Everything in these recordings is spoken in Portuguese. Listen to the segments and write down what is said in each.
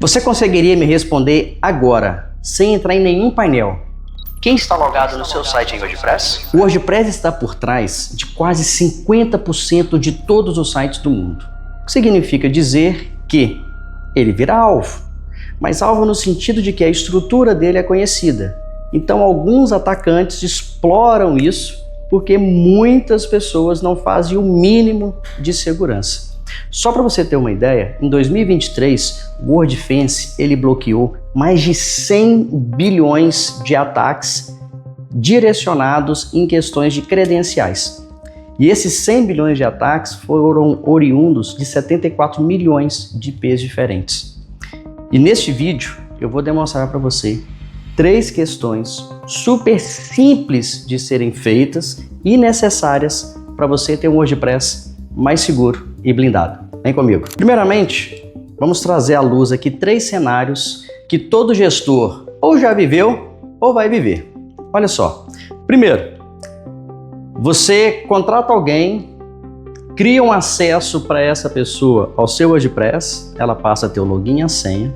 Você conseguiria me responder agora, sem entrar em nenhum painel? Quem está logado no seu site em WordPress? O WordPress está por trás de quase 50% de todos os sites do mundo. O que significa dizer que ele vira alvo, mas alvo no sentido de que a estrutura dele é conhecida. Então alguns atacantes exploram isso porque muitas pessoas não fazem o mínimo de segurança. Só para você ter uma ideia, em 2023, o WordFence ele bloqueou mais de 100 bilhões de ataques direcionados em questões de credenciais. E esses 100 bilhões de ataques foram oriundos de 74 milhões de IPs diferentes. E neste vídeo eu vou demonstrar para você 3 questões super simples de serem feitas e necessárias para você ter um WordPress mais seguro e blindado. Vem comigo. Primeiramente, vamos trazer à luz aqui 3 cenários que todo gestor ou já viveu ou vai viver. Olha só. Primeiro, você contrata alguém, cria um acesso para essa pessoa ao seu WordPress, ela passa a ter o login e a senha,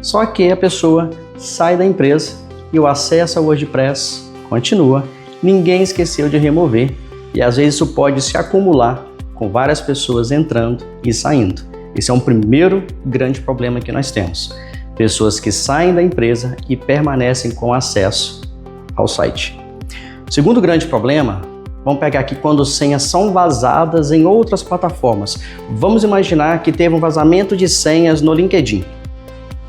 só que a pessoa sai da empresa e o acesso ao WordPress continua, ninguém esqueceu de remover e às vezes isso pode se acumular com várias pessoas entrando e saindo. Esse é um primeiro grande problema que nós temos. Pessoas que saem da empresa e permanecem com acesso ao site. Segundo grande problema, vamos pegar aqui quando senhas são vazadas em outras plataformas. Vamos imaginar que teve um vazamento de senhas no LinkedIn.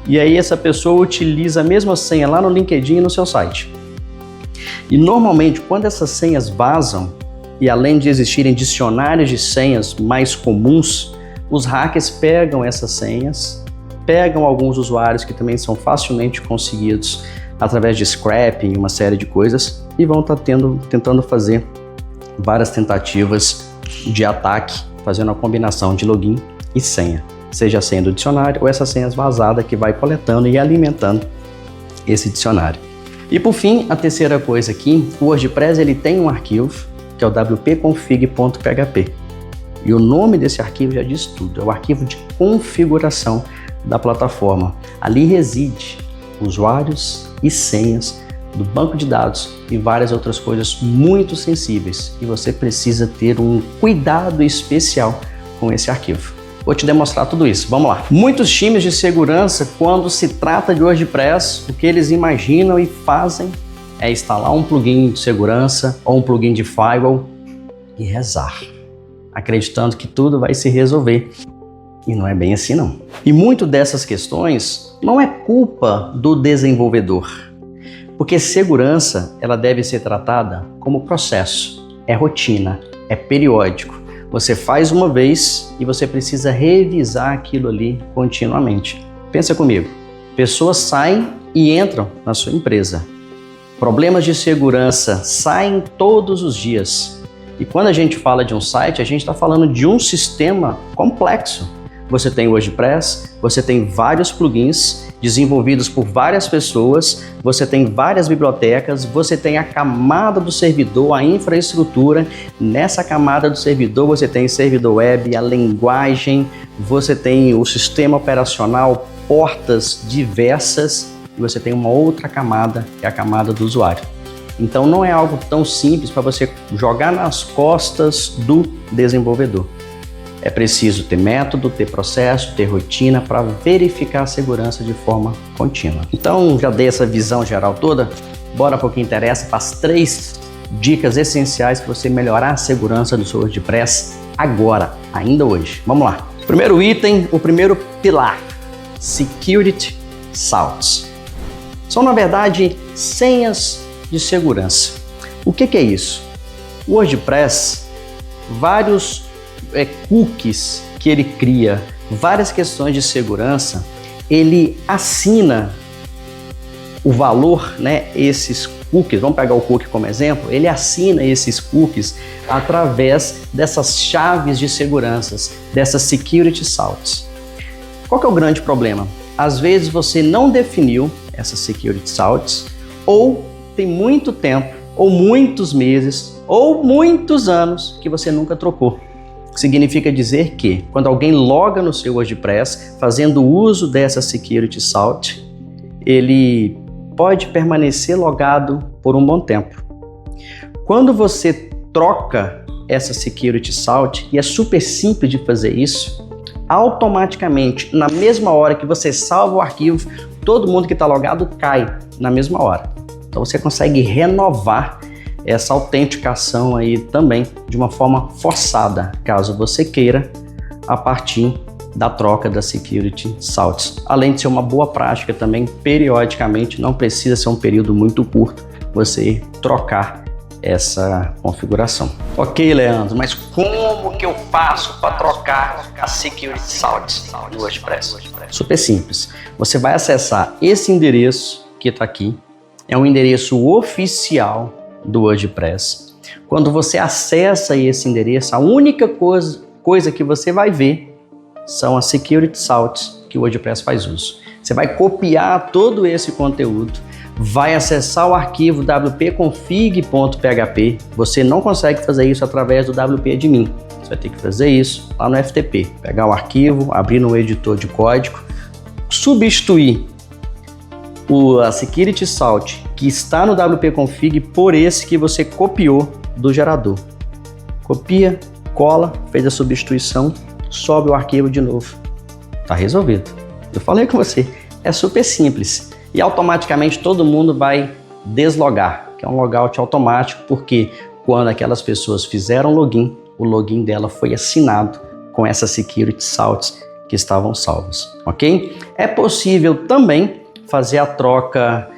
E aí essa pessoa utiliza a mesma senha lá no LinkedIn e no seu site. E normalmente quando essas senhas vazam, e além de existirem dicionários de senhas mais comuns, os hackers pegam essas senhas, pegam alguns usuários que também são facilmente conseguidos através de scrapping, uma série de coisas, e vão estar tentando fazer várias tentativas de ataque, fazendo a combinação de login e senha, seja a senha do dicionário ou essa senha vazada que vai coletando e alimentando esse dicionário. E por fim, a terceira coisa aqui, o WordPress ele tem um arquivo que é o wp-config.php. E o nome desse arquivo já diz tudo, é o arquivo de configuração da plataforma. Ali reside usuários e senhas do banco de dados e várias outras coisas muito sensíveis. E você precisa ter um cuidado especial com esse arquivo. Vou te demonstrar tudo isso, vamos lá. Muitos times de segurança, quando se trata de WordPress, o que eles imaginam e fazem é instalar um plugin de segurança ou um plugin de firewall e rezar, acreditando que tudo vai se resolver. E não é bem assim não. E muito dessas questões não é culpa do desenvolvedor, porque segurança ela deve ser tratada como processo, é rotina, é periódico. Você faz uma vez e você precisa revisar aquilo ali continuamente. Pensa comigo, pessoas saem e entram na sua empresa. Problemas de segurança saem todos os dias. E quando a gente fala de um site, a gente está falando de um sistema complexo. Você tem o WordPress, você tem vários plugins desenvolvidos por várias pessoas, você tem várias bibliotecas, você tem a camada do servidor, a infraestrutura. Nessa camada do servidor você tem servidor web, a linguagem, você tem o sistema operacional, portas diversas, e você tem uma outra camada, que é a camada do usuário. Então não é algo tão simples para você jogar nas costas do desenvolvedor. É preciso ter método, ter processo, ter rotina para verificar a segurança de forma contínua. Então já dei essa visão geral toda, bora para o que interessa, para as 3 dicas essenciais para você melhorar a segurança do seu WordPress agora, ainda hoje. Vamos lá. Primeiro item, o primeiro pilar, Security Salts. São, na verdade, senhas de segurança. O que é isso? O WordPress, vários cookies que ele cria, várias questões de segurança, ele assina o valor, né, esses cookies, vamos pegar o cookie como exemplo, ele assina esses cookies através dessas chaves de segurança, dessas Security Salts. Qual que é o grande problema? Às vezes você não definiu essas Security Salts, ou tem muito tempo, ou muitos meses, ou muitos anos que você nunca trocou. Significa dizer que quando alguém loga no seu WordPress fazendo uso dessa Security Salt, ele pode permanecer logado por um bom tempo. Quando você troca essa Security Salt, e é super simples de fazer isso, automaticamente, na mesma hora que você salva o arquivo, todo mundo que está logado cai na mesma hora. Então você consegue renovar essa autenticação aí também de uma forma forçada, caso você queira, a partir da troca da Security Salts. Além de ser uma boa prática também, periodicamente, não precisa ser um período muito curto, você trocar essa configuração. Ok, Leandro, mas como que eu faço para trocar a Security Salts do WordPress? Super simples. Você vai acessar esse endereço que está aqui, é um endereço oficial do WordPress. Quando você acessa esse endereço, a única coisa que você vai ver são as Security Salts que o WordPress faz uso. Você vai copiar todo esse conteúdo, vai acessar o arquivo wp-config.php. Você não consegue fazer isso através do wp-admin. Você vai ter que fazer isso lá no FTP. Pegar o arquivo, abrir no editor de código, substituir a Security Salt que está no wp-config por esse que você copiou do gerador. Copia, cola, fez a substituição, sobe o arquivo de novo. Tá resolvido. Eu falei com você, é super simples. E automaticamente todo mundo vai deslogar, que é um logout automático, porque quando aquelas pessoas fizeram login, o login dela foi assinado com essas Security Salts que estavam salvas, ok? É possível também fazer a troca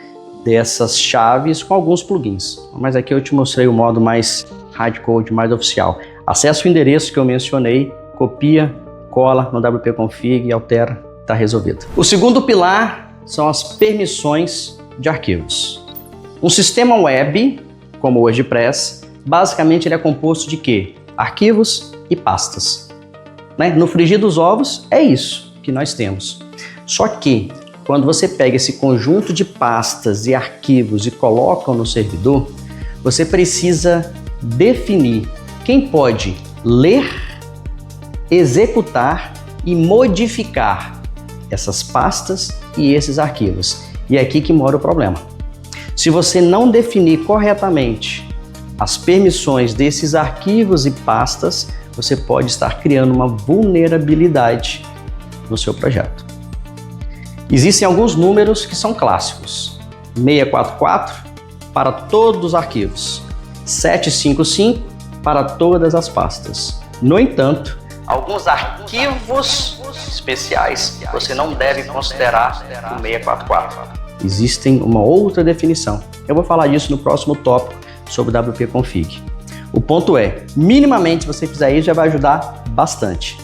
dessas chaves com alguns plugins, mas aqui eu te mostrei o modo mais hardcode, mais oficial. Acesse o endereço que eu mencionei, copia, cola no wp-config e altera, está resolvido. O segundo pilar são as permissões de arquivos. Um sistema web, como o WordPress, basicamente ele é composto de quê? Arquivos e pastas. No frigir dos ovos é isso que nós temos. Só que quando você pega esse conjunto de pastas e arquivos e coloca no servidor, você precisa definir quem pode ler, executar e modificar essas pastas e esses arquivos. E é aqui que mora o problema. Se você não definir corretamente as permissões desses arquivos e pastas, você pode estar criando uma vulnerabilidade no seu projeto. Existem alguns números que são clássicos. 644 para todos os arquivos, 755 para todas as pastas. No entanto, alguns arquivos especiais você não deve considerar o 644. Existem uma outra definição. Eu vou falar disso no próximo tópico sobre wp-config. O ponto é, minimamente se você fizer isso já vai ajudar bastante.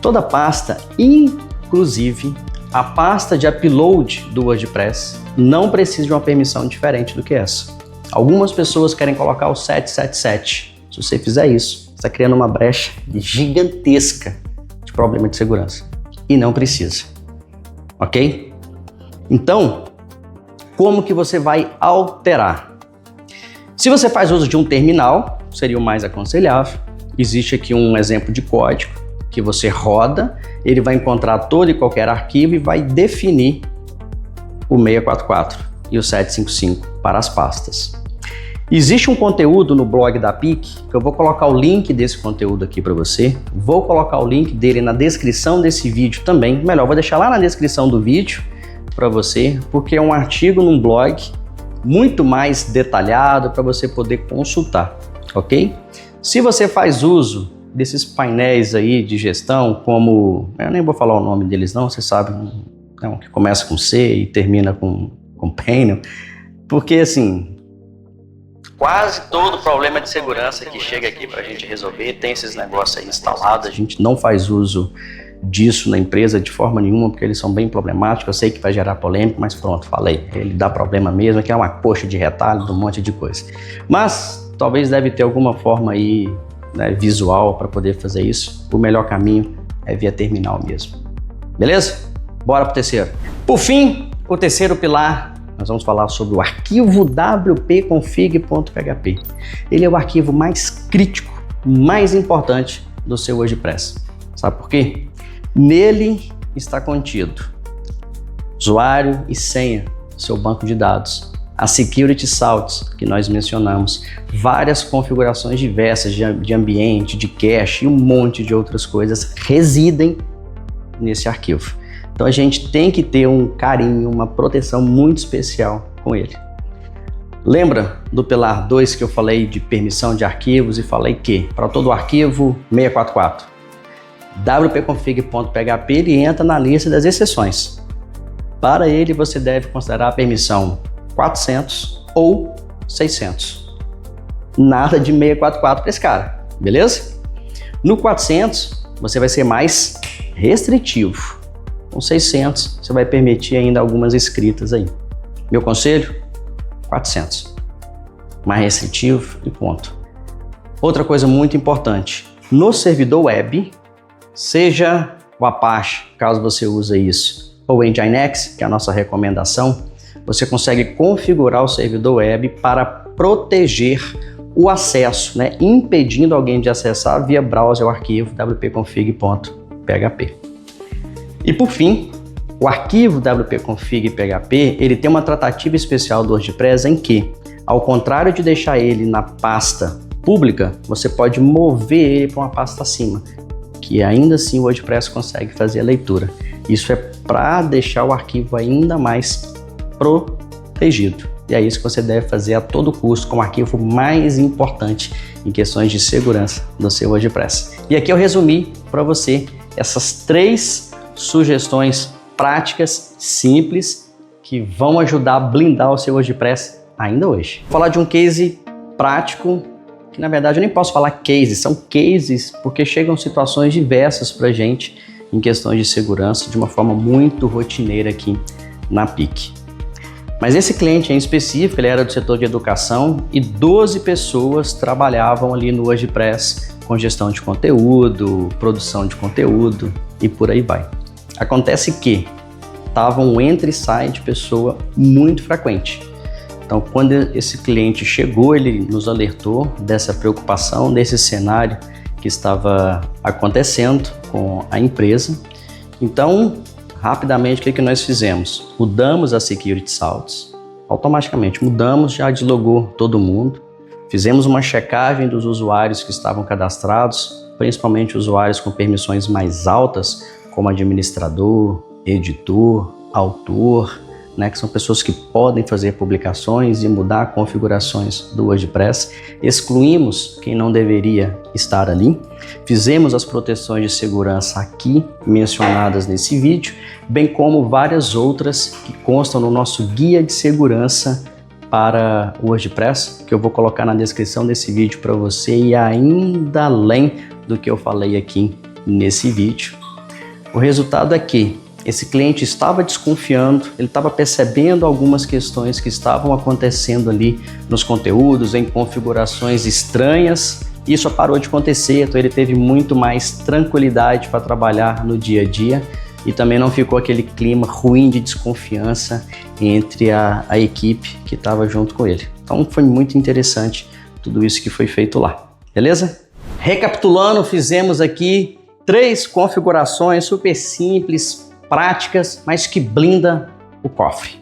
Toda pasta, inclusive a pasta de upload do WordPress, não precisa de uma permissão diferente do que essa. Algumas pessoas querem colocar o 777. Se você fizer isso, você está criando uma brecha gigantesca de problema de segurança. E não precisa. Ok? Então, como que você vai alterar? Se você faz uso de um terminal, seria o mais aconselhável. Existe aqui um exemplo de código que você roda, ele vai encontrar todo e qualquer arquivo e vai definir o 644 e o 755 para as pastas. Existe um conteúdo no blog da PIC, que eu vou colocar o link desse conteúdo aqui para você, vou colocar o link dele na descrição desse vídeo também, melhor, vou deixar lá na descrição do vídeo para você, porque é um artigo num blog muito mais detalhado para você poder consultar, ok? Se você faz uso desses painéis aí de gestão, como, eu nem vou falar o nome deles não, você sabe, não, que começa com C e termina com Companion, porque assim, quase todo problema de segurança que chega aqui para a gente resolver tem esses negócios aí instalados, a gente não faz uso disso na empresa de forma nenhuma, porque eles são bem problemáticos, eu sei que vai gerar polêmica, mas pronto, falei, ele dá problema mesmo, que é uma coxa de retalho, um monte de coisa. Mas talvez deve ter alguma forma aí, visual para poder fazer isso. O melhor caminho é via terminal mesmo. Beleza? Bora pro terceiro. Por fim, o terceiro pilar, nós vamos falar sobre o arquivo wp-config.php. Ele é o arquivo mais crítico, mais importante do seu WordPress. Sabe por quê? Nele está contido usuário e senha do seu banco de dados, as security salts que nós mencionamos, várias configurações diversas de ambiente, de cache e um monte de outras coisas residem nesse arquivo. Então a gente tem que ter um carinho, uma proteção muito especial com ele. Lembra do pilar 2 que eu falei de permissão de arquivos e falei que para todo arquivo 644, wp-config.php ele entra na lista das exceções. Para ele você deve considerar a permissão 400 ou 600. Nada de 644 para esse cara, beleza? No 400 você vai ser mais restritivo. Com 600 você vai permitir ainda algumas escritas aí. Meu conselho? 400. Mais restritivo e ponto. Outra coisa muito importante. No servidor web, seja o Apache, caso você use isso, ou o Nginx, que é a nossa recomendação, você consegue configurar o servidor web para proteger o acesso, né, impedindo alguém de acessar via browser o arquivo wp-config.php. E por fim, o arquivo wp-config.php ele tem uma tratativa especial do WordPress em que, ao contrário de deixar ele na pasta pública, você pode mover ele para uma pasta acima, que ainda assim o WordPress consegue fazer a leitura. Isso é para deixar o arquivo ainda mais protegido. E é isso que você deve fazer a todo custo com o arquivo mais importante em questões de segurança do seu WordPress. E aqui eu resumi para você essas 3 sugestões práticas, simples, que vão ajudar a blindar o seu WordPress ainda hoje. Vou falar de um case prático, que na verdade eu nem posso falar cases, são cases porque chegam situações diversas para a gente em questões de segurança de uma forma muito rotineira aqui na PIC. Mas esse cliente em específico, ele era do setor de educação e 12 pessoas trabalhavam ali no WordPress com gestão de conteúdo, produção de conteúdo e por aí vai. Acontece que estava um entra e sai de pessoa muito frequente. Então, quando esse cliente chegou, ele nos alertou dessa preocupação, desse cenário que estava acontecendo com a empresa. Então, rapidamente, o que nós fizemos? Mudamos as security salts, automaticamente mudamos, já deslogou todo mundo, fizemos uma checagem dos usuários que estavam cadastrados, principalmente usuários com permissões mais altas, como administrador, editor, autor, né, que são pessoas que podem fazer publicações e mudar configurações do WordPress. Excluímos quem não deveria estar ali. Fizemos as proteções de segurança aqui mencionadas nesse vídeo, bem como várias outras que constam no nosso guia de segurança para o WordPress, que eu vou colocar na descrição desse vídeo para você e ainda além do que eu falei aqui nesse vídeo. O resultado é que esse cliente estava desconfiando, ele estava percebendo algumas questões que estavam acontecendo ali nos conteúdos, em configurações estranhas. Isso parou de acontecer, então ele teve muito mais tranquilidade para trabalhar no dia a dia e também não ficou aquele clima ruim de desconfiança entre a equipe que estava junto com ele. Então foi muito interessante tudo isso que foi feito lá, beleza? Recapitulando, fizemos aqui 3 configurações super simples, práticas, mas que blinda o cofre.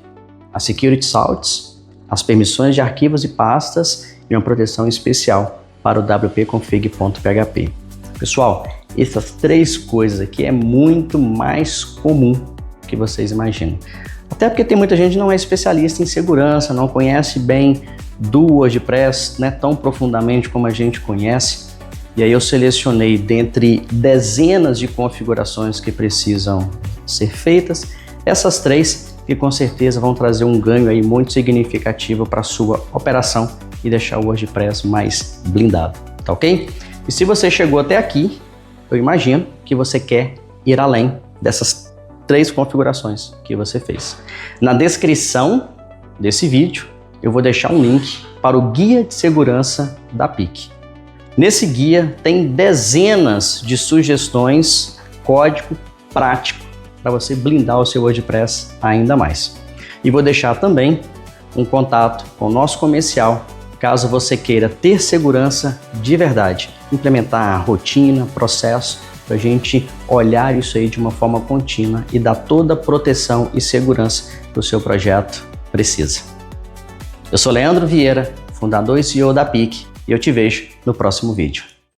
As security salts, as permissões de arquivos e pastas e uma proteção especial para o wp-config.php. Pessoal, essas 3 coisas aqui é muito mais comum que vocês imaginam. Até porque tem muita gente que não é especialista em segurança, não conhece bem do WordPress, né, tão profundamente como a gente conhece. E aí eu selecionei dentre dezenas de configurações que precisam ser feitas, essas 3 que com certeza vão trazer um ganho aí muito significativo para a sua operação e deixar o WordPress mais blindado, tá ok? E se você chegou até aqui, eu imagino que você quer ir além dessas 3 configurações que você fez. Na descrição desse vídeo, eu vou deixar um link para o Guia de Segurança da PIC. Nesse guia tem dezenas de sugestões, código prático para você blindar o seu WordPress ainda mais. E vou deixar também um contato com o nosso comercial caso você queira ter segurança de verdade, implementar rotina, processo, para a gente olhar isso aí de uma forma contínua e dar toda a proteção e segurança que o seu projeto precisa. Eu sou Leandro Vieira, fundador e CEO da PIC, e eu te vejo no próximo vídeo.